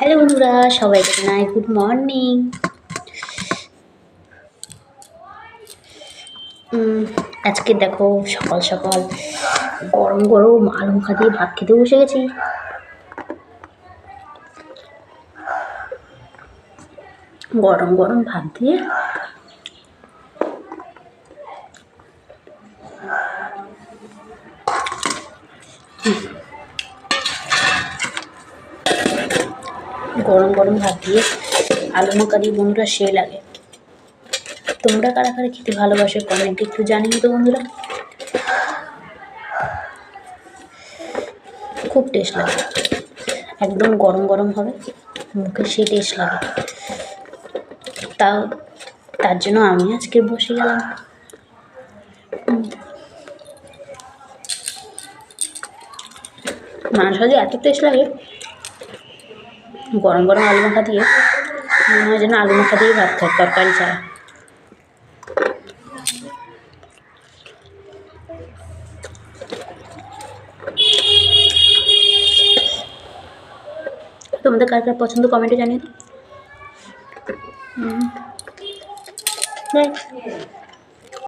Hello বন্ধুরা, সবাইকে জানাই গুড মর্নিং। আজকে দেখো সকাল সকাল গরম গরম আলু মাখা দিয়ে ভাত খেতে বসে গেছি। গরম গরম ভাত দিয়ে গরম গরম ভাত দিয়ে আলু মাখা দিয়ে বন্ধুরা সেই লাগে। তোমরা কারা কারা খেতে ভালোবাসো কমেন্টে একটু জানিও তো বন্ধুরা। খুব টেস্ট লাগে, একদম গরম গরম হবে, মুখে সেই টেস্ট লাগে। তার জন্য আমি আজকে বসে গেলাম। মাংস দিয়ে এত টেস্ট লাগে, গরম গরম আলু মাখা দিয়ে মনে হয় যেন আলু মাখা দিয়ে ভাত খাই, তরকারি ছাড়া। তোমাদের কার কার পছন্দ কমেন্টে জানিয়ে।